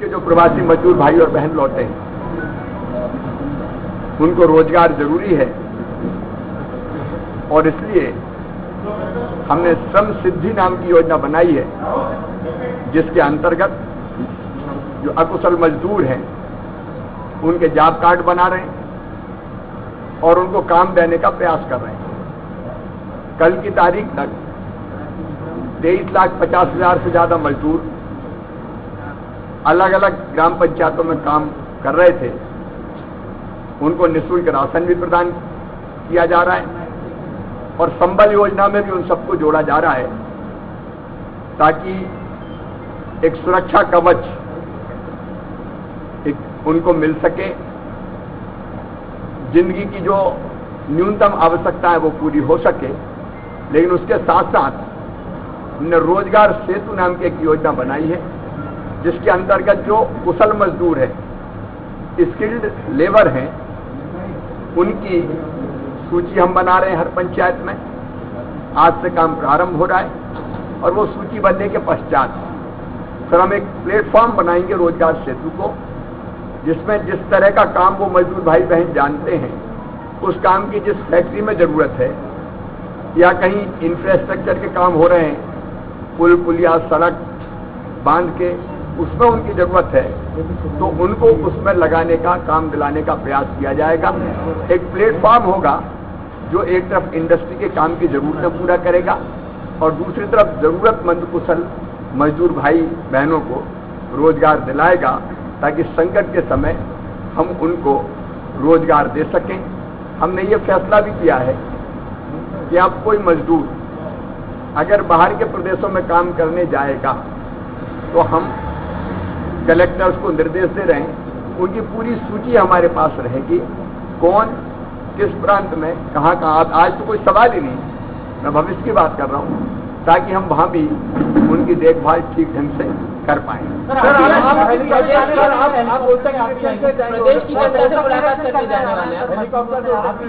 के जो प्रवासी मजदूर भाई और बहन लौटे हैं उनको रोजगार जरूरी है और इसलिए हमने श्रम सिद्धि नाम की योजना बनाई है, जिसके अंतर्गत जो अकुशल मजदूर हैं उनके जॉब कार्ड बना रहे हैं और उनको काम देने का प्रयास कर रहे हैं। कल की तारीख तक 23,50,000 से ज्यादा मजदूर अलग अलग ग्राम पंचायतों में काम कर रहे थे। उनको निःशुल्क राशन भी प्रदान किया जा रहा है और संबल योजना में भी उन सबको जोड़ा जा रहा है ताकि एक सुरक्षा कवच उनको मिल सके। जिंदगी की जो न्यूनतम आवश्यकता है वो पूरी हो सके, लेकिन उसके साथ साथ हमने रोजगार सेतु नाम की एक योजना बनाई है, जिसके अंतर्गत जो कुशल मजदूर है, स्किल्ड लेबर हैं, उनकी सूची हम बना रहे हैं हर पंचायत में। आज से काम प्रारंभ हो रहा है और वो सूची बनने के पश्चात फिर हम एक प्लेटफॉर्म बनाएंगे रोजगार सेतु को, जिसमें जिस तरह का काम वो मजदूर भाई बहन जानते हैं, उस काम की जिस फैक्ट्री में जरूरत है या कहीं इंफ्रास्ट्रक्चर के काम हो रहे हैं, पुल पुलिया सड़क बांध के, उसमें उनकी जरूरत है तो उनको उसमें लगाने का, काम दिलाने का प्रयास किया जाएगा। एक प्लेटफॉर्म होगा जो एक तरफ इंडस्ट्री के काम की जरूरतें पूरा करेगा और दूसरी तरफ जरूरतमंद कुशल मजदूर भाई बहनों को रोजगार दिलाएगा, ताकि संकट के समय हम उनको रोजगार दे सकें। हमने ये फैसला भी किया है कि अब कोई मजदूर अगर बाहर के प्रदेशों में काम करने जाएगा तो हम कलेक्टर्स को निर्देश दे रहे हैं, उनकी पूरी सूची हमारे पास रहेगी, कौन किस प्रांत में कहाँ कहाँ। आज तो कोई सवाल ही नहीं, मैं भविष्य की बात कर रहा हूँ, ताकि हम वहाँ भी उनकी देखभाल ठीक ढंग से कर पाए।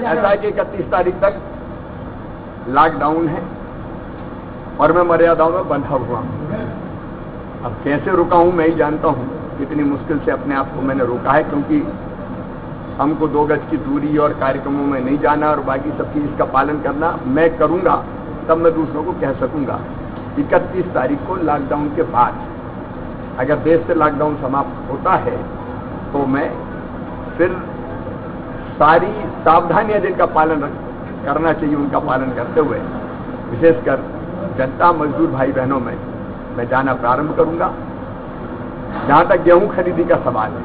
ऐसा है कि 31 तारीख तक लॉकडाउन है और मैं मर्यादाओं में बंधा हुआ हूँ। अब कैसे रुका हूं मैं ही जानता हूं, कितनी मुश्किल से अपने आप को मैंने रोका है, क्योंकि हमको 2 गज की दूरी और कार्यक्रमों में नहीं जाना और बाकी सब चीज का पालन करना मैं करूंगा, तब मैं दूसरों को कह सकूंगा। 31 तारीख को लॉकडाउन के बाद अगर देश से लॉकडाउन समाप्त होता है तो मैं फिर सारी सावधानियां जिनका पालन करना चाहिए उनका पालन करते हुए विशेषकर जनता मजदूर भाई बहनों में मैं जाना प्रारंभ करूंगा। जहां तक गेहूं खरीदी का सवाल है,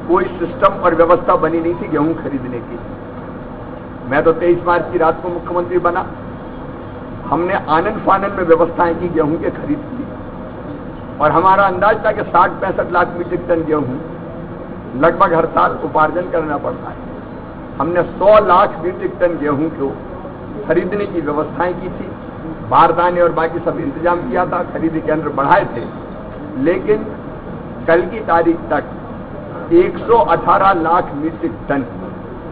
कोई सिस्टम और व्यवस्था बनी नहीं थी गेहूं खरीदने की। मैं तो 23 मार्च की रात को मुख्यमंत्री बना, हमने आनन फानन में व्यवस्थाएं की गेहूं के खरीद की और हमारा अंदाज था कि 60-65 लाख मीट्रिक टन गेहूं लगभग हर साल उपार्जन करना पड़ता है। हमने 100 लाख मीट्रिक टन गेहूं को खरीदने की व्यवस्थाएं की थी, बारदाने और बाकी सब इंतजाम किया था, खरीदी केंद्र बढ़ाए थे। लेकिन कल की तारीख तक 118 लाख मीट्रिक टन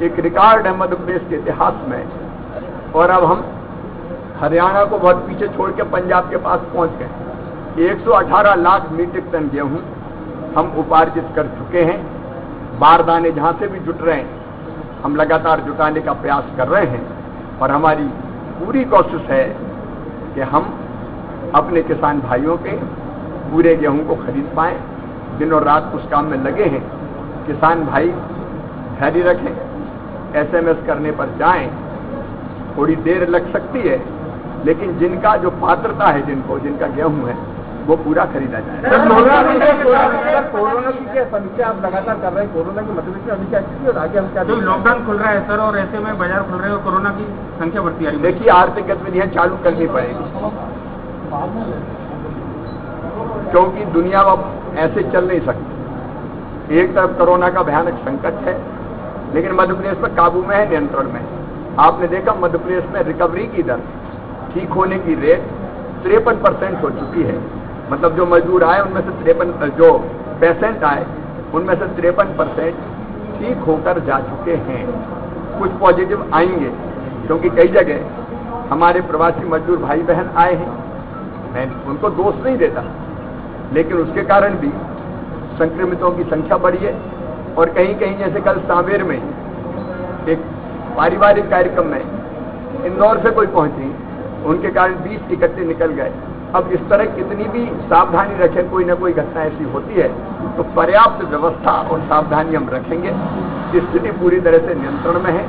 एक रिकॉर्ड है मध्य प्रदेश के इतिहास में, और अब हम हरियाणा को बहुत पीछे छोड़ के पंजाब के पास पहुंच गए। 118 लाख मीट्रिक टन गेहूं हम उपार्जित कर चुके हैं। बारदाने जहां से भी जुट रहे हैं हम लगातार जुटाने का प्रयास कर रहे हैं और हमारी पूरी कोशिश है कि हम अपने किसान भाइयों के पूरे गेहूं को खरीद पाएं। दिन और रात उस काम में लगे हैं। किसान भाई धैर्य रखें, SMS करने पर जाएं, थोड़ी देर लग सकती है, लेकिन जिनका जो पात्रता है, जिनका गेहूं है वो पूरा खरीदा जाए। कोरोना की क्या समीक्षा आप लगातार कर रहे हैं? कोरोना की मध्य में अभी क्या स्थिति और आगे हम क्या? तो लॉकडाउन खुल रहा है सर, और ऐसे में बाजार खुल रहे हैं और कोरोना की संख्या बढ़ती आ रही है। देखिए, आर्थिक गतिविधियां चालू करनी पड़ेगी, क्योंकि दुनिया अब ऐसे चल नहीं सकती। एक तरफ कोरोना का भयानक संकट है, लेकिन मध्य प्रदेश में काबू में है, नियंत्रण में। आपने देखा मध्य प्रदेश में रिकवरी की दर, ठीक होने की रेट 53% हो चुकी है। मतलब जो मजदूर आए उनमें से 53, जो पेशेंट आए उनमें से 53% ठीक होकर जा चुके हैं। कुछ पॉजिटिव आएंगे, क्योंकि कई जगह हमारे प्रवासी मजदूर भाई बहन आए हैं। मैं उनको दोष नहीं देता, लेकिन उसके कारण भी संक्रमितों की संख्या बढ़ी है। और कहीं कहीं जैसे कल सांवेर में एक पारिवारिक कार्यक्रम में इंदौर से कोई पहुंची, उनके कारण 20 इकट्ठे निकल गए। अब इस तरह कितनी भी सावधानी रखें, कोई ना कोई घटना ऐसी होती है, तो पर्याप्त व्यवस्था और सावधानी हम रखेंगे। स्थिति पूरी तरह से नियंत्रण में है।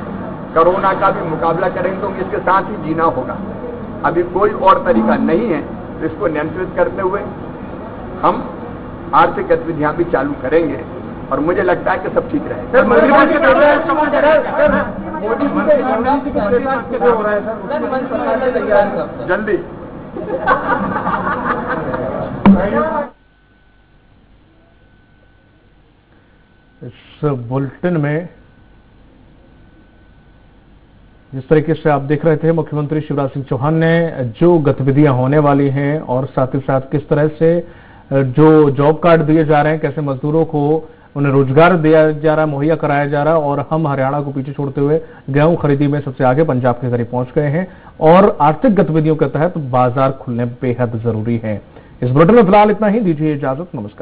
कोरोना का भी मुकाबला करेंगे तो इसके साथ ही जीना होगा। अभी कोई और तरीका नहीं है। तो इसको नियंत्रित करते हुए हम आर्थिक गतिविधियां भी चालू करेंगे और मुझे लगता है कि सब ठीक रहेगा। सर, मोदी जी के प्रेस कैसे हो रहा है सर? जल्दी इस बुलेटिन में जिस तरीके से आप देख रहे थे, मुख्यमंत्री शिवराज सिंह चौहान ने जो गतिविधियां होने वाली हैं और साथ ही साथ किस तरह से जो जॉब कार्ड दिए जा रहे हैं, कैसे मजदूरों को उन्हें रोजगार दिया जा रहा है, मुहैया कराया जा रहा है, और हम हरियाणा को पीछे छोड़ते हुए गेहूं खरीदी में सबसे आगे पंजाब के करीब पहुंच गए हैं और आर्थिक गतिविधियों के तहत बाजार खुलने बेहद जरूरी है। इस बुलेटिन में फिलहाल इतना ही। दीजिए इजाजत, नमस्कार।